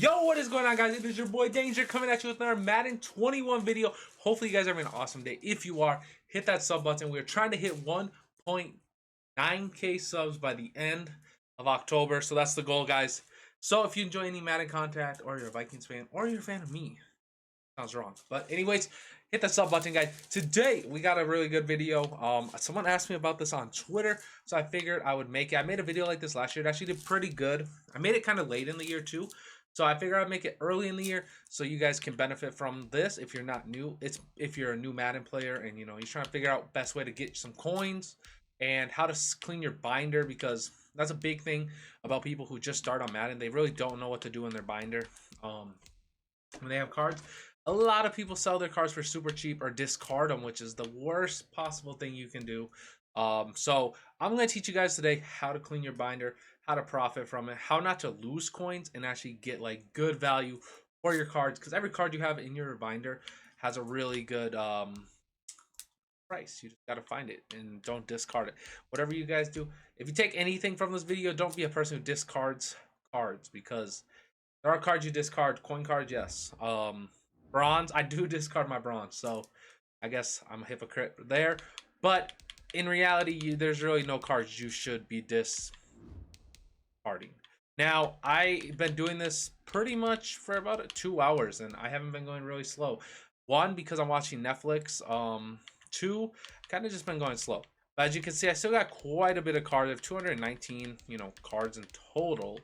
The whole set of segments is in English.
Yo, what is going on, guys? It is your boy Danger coming at you with another Madden 21 video. Hopefully you guys are having an awesome day. If you are, hit that sub button. We're trying to hit 1.9k subs by the end of October, so that's the goal, guys. So if you enjoy any Madden content, or you're a Vikings fan, or you're a fan of me, sounds wrong, but anyways, hit that sub button, guys. Today we got a really good video. Someone asked me about this on Twitter, so I figured I would make it. I made a video like this last year. It actually did pretty good. I made it kind of late in the year too, so I figured I'd make it early in the year so you guys can benefit from this. If you're not new, if you're a new Madden player and you're trying to figure out best way to get some coins and how to clean your binder, because that's a big thing about people who just start on Madden. They really don't know what to do in their binder when they have cards. A lot of people sell their cards for super cheap or discard them, which is the worst possible thing you can do. So I'm going to teach you guys today how to clean your binder, how to profit from it, how not to lose coins and actually get like good value for your cards, because every card you have in your binder has a really good price. You just got to find it and don't discard it. Whatever you guys do, if you take anything from this video, don't be a person who discards cards, because there are cards you discard. Coin cards, yes. Bronze, I do discard my bronze, so I guess I'm a hypocrite there. But in reality, there's really no cards you should be discarding. Now, I've been doing this pretty much for about 2 hours, and I haven't been going really slow. One, because I'm watching Netflix. Two, kind of just been going slow. But as you can see, I still got quite a bit of cards. I have 219, cards in total.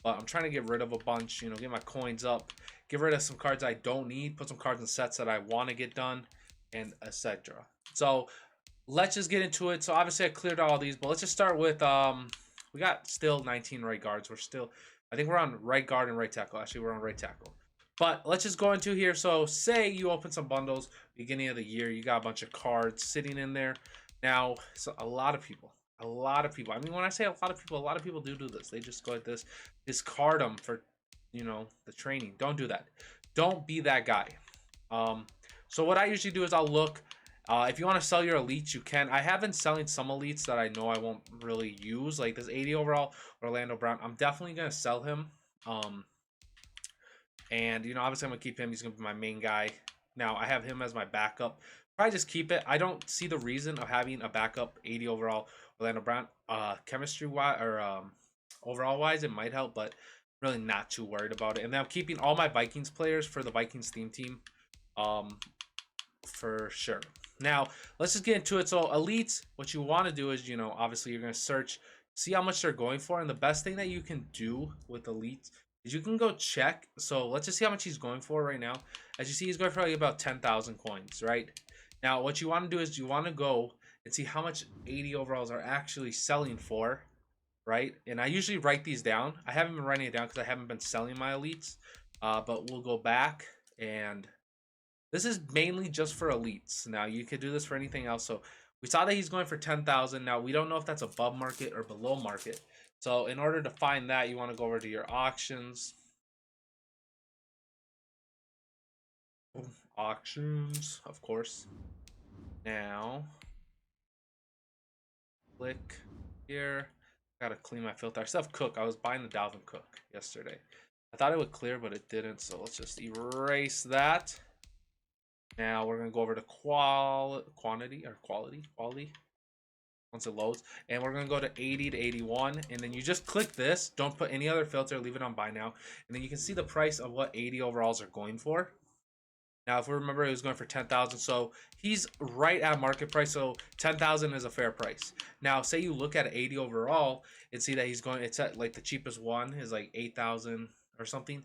But I'm trying to get rid of a bunch, get my coins up, get rid of some cards I don't need, put some cards in sets that I want to get done, and etc. So let's just get into it. So obviously I cleared all these, but let's just start with we got still 19 right guards. I think we're on right guard and right tackle. Actually, we're on right tackle. But let's just go into here. So say you open some bundles beginning of the year, you got a bunch of cards sitting in there. Now, so a lot of people, I mean, when I say a lot of people do this. They just go like this, discard them for, the training. Don't do that. Don't be that guy. So what I usually do is I'll look. If you want to sell your elites, you can. I have been selling some elites that I know I won't really use, like this 80 overall Orlando Brown. I'm definitely gonna sell him. And obviously I'm gonna keep him. He's gonna be my main guy. Now I have him as my backup. Probably just keep it. I don't see the reason of having a backup 80 overall Orlando Brown. Chemistry wise or overall wise, it might help, but really not too worried about it. And then I'm keeping all my Vikings players for the Vikings theme team, for sure. Now let's just get into it. So elites, what you want to do is, obviously you're gonna search, see how much they're going for, and the best thing that you can do with elites is you can go check. So let's just see how much he's going for right now. As you see, he's going for like about 10,000 coins, right? Now, what you want to do is you want to go and see how much 80 overalls are actually selling for, right? And I usually write these down. I haven't been writing it down because I haven't been selling my elites. But we'll go back, and this is mainly just for elites. Now, you could do this for anything else. So we saw that he's going for 10,000. Now, we don't know if that's above market or below market. So in order to find that, you want to go over to your auctions. Auctions, of course. Now, click here. Gotta clean my filter. I still have Cook. I was buying the Dalvin Cook yesterday. I thought it would clear, but it didn't. So let's just erase that. Now we're gonna go over to quality once it loads, and we're gonna go to 80 to 81, and then you just click this. Don't put any other filter. Leave it on buy now, and then you can see the price of what 80 overalls are going for. Now, if we remember, it was going for 10,000, so he's right at market price. So 10,000 is a fair price. Now, say you look at 80 overall and see that he's going. It's at like the cheapest one is like 8,000 or something.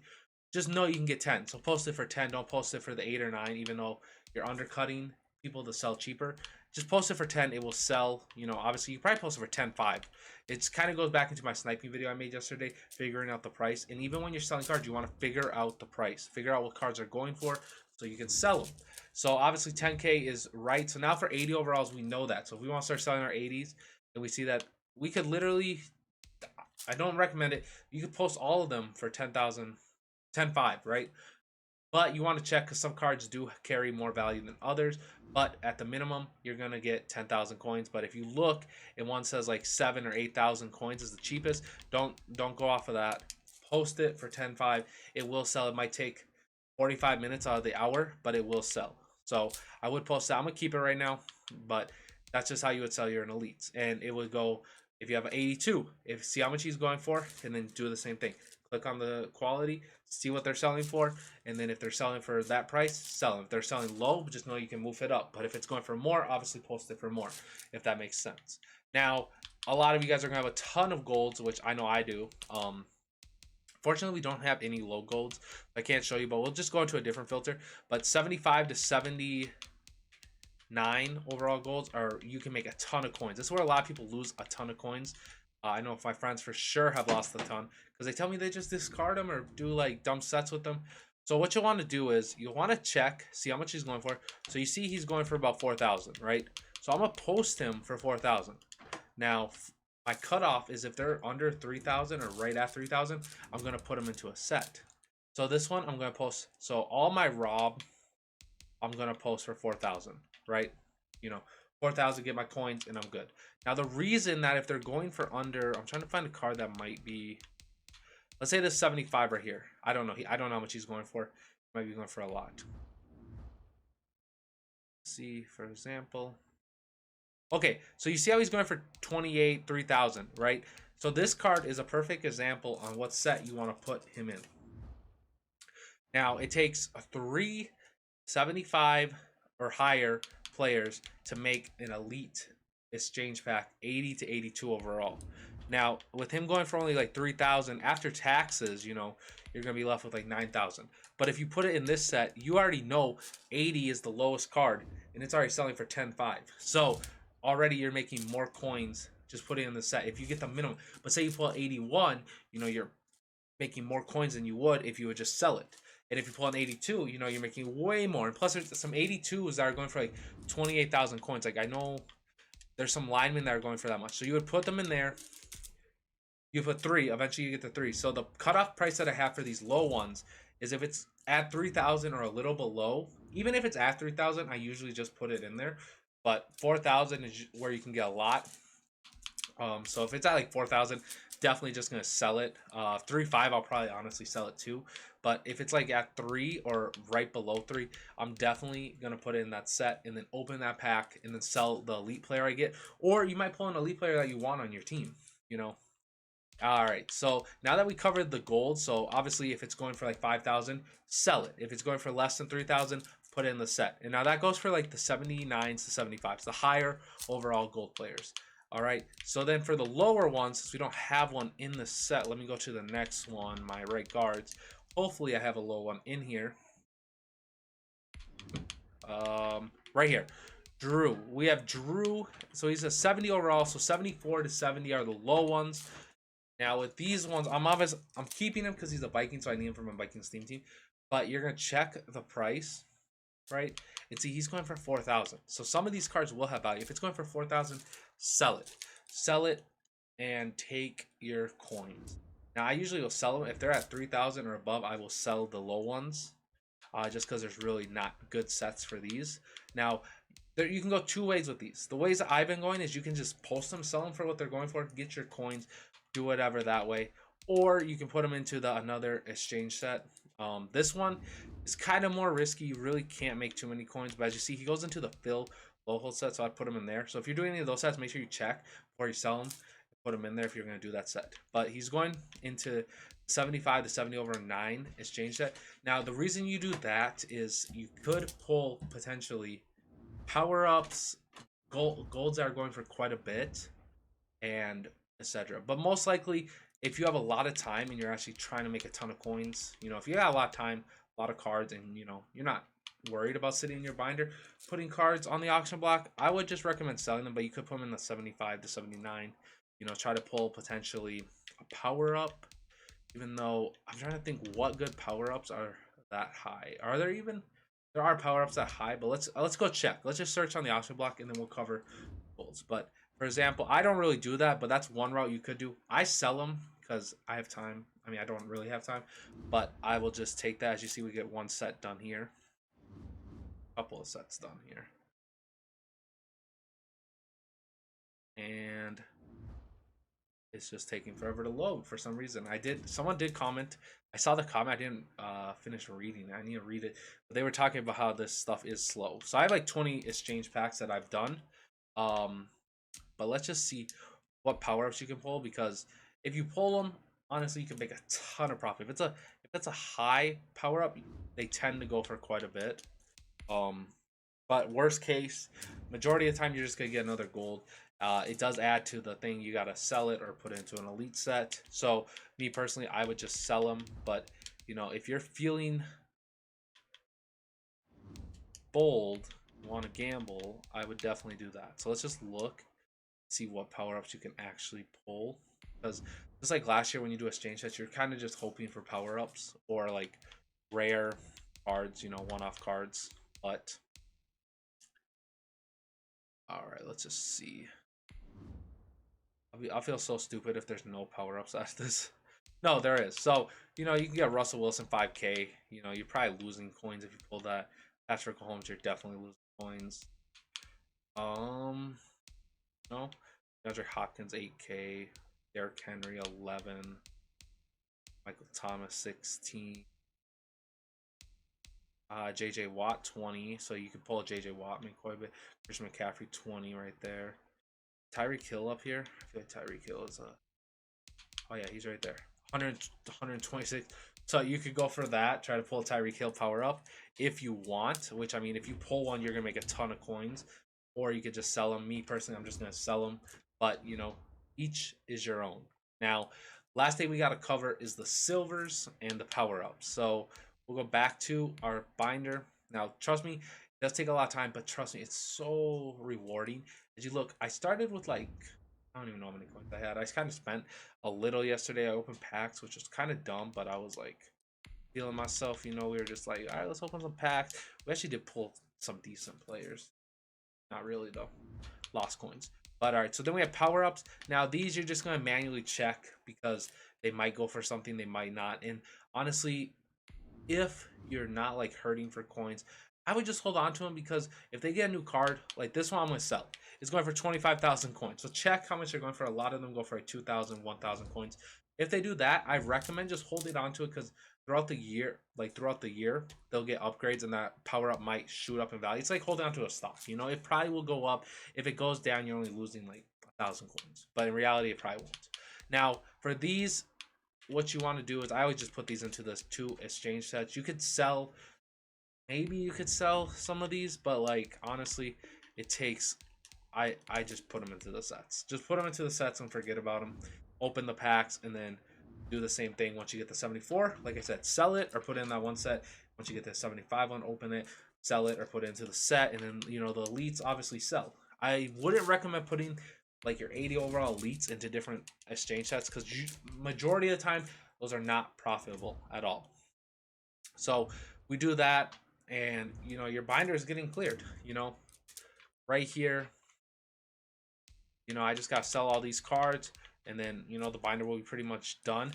Just know you can get 10. So post it for 10. Don't post it for the 8 or 9, even though you're undercutting people to sell cheaper. Just post it for 10. It will sell. Obviously you probably post it for 10.5. It kind of goes back into my sniping video I made yesterday, figuring out the price. And even when you're selling cards, you want to figure out the price, figure out what cards are going for, so you can sell them. So obviously 10K is right. So now for 80 overalls, we know that. So if we want to start selling our 80s, and we see that we could literally, I don't recommend it. You could post all of them for 10,000, 10.5, right? But you want to check, because some cards do carry more value than others. But at the minimum, you're going to get 10,000 coins. But if you look and one says like 7 or 8,000 coins is the cheapest, don't go off of that. post it for 10.5. It will sell. It might take 45 minutes out of the hour, but it will sell. So I would post that. I'm gonna keep it right now, but that's just how you would sell your elites. And it would go, if you have an 82, if see how much he's going for, and then do the same thing. Click on the quality, see what they're selling for, and then if they're selling for that price, sell them. If they're selling low, just know you can move it up. But if it's going for more, obviously post it for more, if that makes sense. Now, a lot of you guys are gonna have a ton of golds, which I know I do. Fortunately, we don't have any low golds. I can't show you, but we'll just go into a different filter. But 75 to 79 overall golds, or you can make a ton of coins. This is where a lot of people lose a ton of coins. I know my friends for sure have lost a ton because they tell me they just discard them or do like dumb sets with them. So what you'll want to do is you'll want to check, see how much he's going for. So you see he's going for about 4,000, right? So I'm going to post him for 4,000. Now, my cutoff is if they're under 3,000 or right at 3,000, I'm going to put them into a set. So this one, I'm going to post. So all my Rob, I'm going to post for 4,000, right? You know, 4,000, get my coins, and I'm good. Now, the reason that if they're going for under, I'm trying to find a card that might be, let's say this 75 right here. I don't know. I don't know how much he's going for. He might be going for a lot. Let's see, for example. Okay, so you see how he's going for 28, 3,000, right? So this card is a perfect example on what set you want to put him in. Now, it takes 3 75 or higher players to make an elite exchange pack 80 to 82 overall. Now, with him going for only like 3,000 after taxes, you know, you're going to be left with like 9,000. But if you put it in this set, you already know 80 is the lowest card, and it's already selling for 10.5. So already you're making more coins just putting it in the set if you get the minimum. But say you pull 81, you know, you're making more coins than you would if you would just sell it. And if you pull an 82, you know, you're making way more. And plus, there's some 82s that are going for like 28,000 coins. Like, I know there's some linemen that are going for that much. So you would put them in there. You put 3. Eventually, you get to 3. So the cutoff price that I have for these low ones is if it's at 3,000 or a little below. Even if it's at 3,000, I usually just put it in there. But 4,000 is where you can get a lot. So if it's at like 4,000, definitely just gonna sell it. 3.5, I'll probably honestly sell it too. But if it's like at 3 or right below 3, I'm definitely gonna put it in that set and then open that pack and then sell the elite player I get. Or you might pull an elite player that you want on your team, you know. All right, so now that we covered the gold, so obviously if it's going for like 5,000, sell it. If it's going for less than 3,000, put it in the set. And now that goes for like the 79s to 75s, the higher overall gold players. All right, so then for the lower ones, since we don't have one in the set, let me go to the next one, my right guards. Hopefully I have a low one in here. Right here. Drew. We have Drew. So he's a 70 overall, so 74 to 70 are the low ones. Now with these ones, I'm keeping him because he's a Viking, so I need him for my Vikings team. But you're gonna check the price, right? And see he's going for 4,000. So some of these cards will have value. If it's going for 4,000, sell it. Sell it and take your coins. Now I usually will sell them if they're at 3,000 or above. I will sell the low ones, just because there's really not good sets for these. Now you can go 2 ways with these. The ways that I've been going is you can just post them, sell them for what they're going for, get your coins, do whatever that way, or you can put them into another exchange set. This one is kind of more risky. You really can't make too many coins, but as you see, he goes into the fill local set, so I put him in there. So if you're doing any of those sets, make sure you check before you sell them. Put him in there if you're going to do that set. But he's going into 75 to 70 over 9 exchange set. Now the reason you do that is you could pull potentially power-ups, golds that are going for quite a bit, and etc. But most likely, if you have a lot of time and you're actually trying to make a ton of coins, you know, if you got a lot of time, a lot of cards, and you know you're not worried about sitting in your binder putting cards on the auction block, I would just recommend selling them. But you could put them in the 75 to 79. You know, try to pull potentially a power-up. Even though I'm trying to think what good power-ups are that high. Are there even? There are power-ups that high, but let's go check. Let's just search on the auction block and then we'll cover golds. But for example, I don't really do that, but that's one route you could do. I sell them because I have time. I mean, I don't really have time, but I will just take that. As you see, we get 1 set done here. A couple of sets done here. And it's just taking forever to load for some reason. Someone did comment. I saw the comment. I didn't finish reading it. I need to read it. But they were talking about how this stuff is slow. So I have like 20 exchange packs that I've done. But let's just see what power-ups you can pull, because if you pull them, honestly, you can make a ton of profit. If it's a high power-up, they tend to go for quite a bit. But worst case, majority of the time, you're just gonna get another gold. It does add to the thing. You gotta sell it or put it into an elite set. So me personally, I would just sell them. But you know, if you're feeling bold, want to gamble, I would definitely do that. So let's just look, see what power-ups you can actually pull, because just like last year when you do exchange sets, you're kind of just hoping for power-ups or like rare cards, you know, one-off cards. But all right, let's just see. I feel so stupid if there's no power-ups after this. No, there is. So, you know, you can get Russell Wilson 5K. You know, you're probably losing coins if you pull that. Patrick Mahomes, you're definitely losing coins. No. DeAndre Hopkins 8K. Derrick Henry 11. Michael Thomas 16. JJ Watt 20. So you can pull a JJ Watt, make quite a bit. Christian McCaffrey 20 right there. Tyreek Hill up here. I feel like Tyreek Hill is oh yeah, he's right there. 126. So you could go for that, try to pull a Tyreek Hill power up if you want, which I mean, if you pull one, you're gonna make a ton of coins, or you could just sell them. Me personally, I'm just gonna sell them, but you know, each is your own. Now, last thing we gotta cover is the silvers and the power ups. So we'll go back to our binder. Now, trust me, it does take a lot of time, but trust me, it's so rewarding. As you look, I started with like, I don't even know how many coins I had. I kind of spent a little yesterday. I opened packs, which was kind of dumb, but I was like feeling myself. You know, we were just like, all right, let's open some packs. We actually did pull some decent players. Not really though. Lost coins. But all right, so then we have power ups. Now these you're just gonna manually check because they might go for something, they might not. And honestly, if you're not like hurting for coins, I would just hold on to them, because if they get a new card, like this one I'm going to sell. It's going for 25,000 coins. So check how much they're going for. A lot of them go for like 2,000, 1,000 coins. If they do that, I recommend just holding on to it, because throughout the year, they'll get upgrades and that power up might shoot up in value. It's like holding on to a stock. You know, it probably will go up. If it goes down, you're only losing like 1,000 coins. But in reality, it probably won't. Now, for these, what you want to do is I always just put these into the 2 exchange sets. You could sell, maybe you could sell some of these, but like honestly, it takes, I just put them into the sets. Just put them into the sets and forget about them. Open the packs and then do the same thing. Once you get the 74, like I said, sell it or put it in that one set. Once you get the 75 one, open it, sell it or put it into the set. And then, you know, the elites obviously sell. I wouldn't recommend putting like your 80 overall elites into different exchange sets, because majority of the time those are not profitable at all. So we do that, and you know, your binder is getting cleared. You know, right here, you know, I just got to sell all these cards, and then you know the binder will be pretty much done.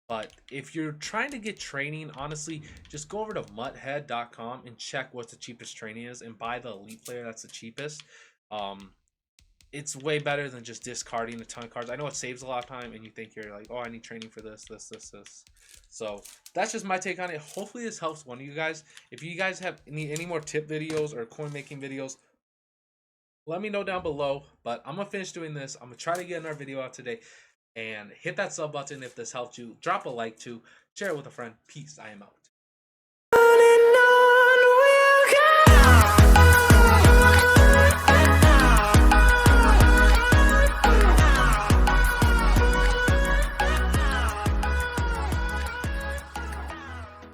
But if you're trying to get training, honestly, just go over to muthead.com and check what the cheapest training is and buy the elite player that's the cheapest. It's way better than just discarding a ton of cards. I know it saves a lot of time, and you think you're like, oh, I need training for this. So that's just my take on it. Hopefully this helps one of you guys. If you guys have any more tip videos or coin making videos, let me know down below. But I'm going to finish doing this. I'm going to try to get another video out today. And hit that sub button if this helped you. Drop a like too. Share it with a friend. Peace. I am out.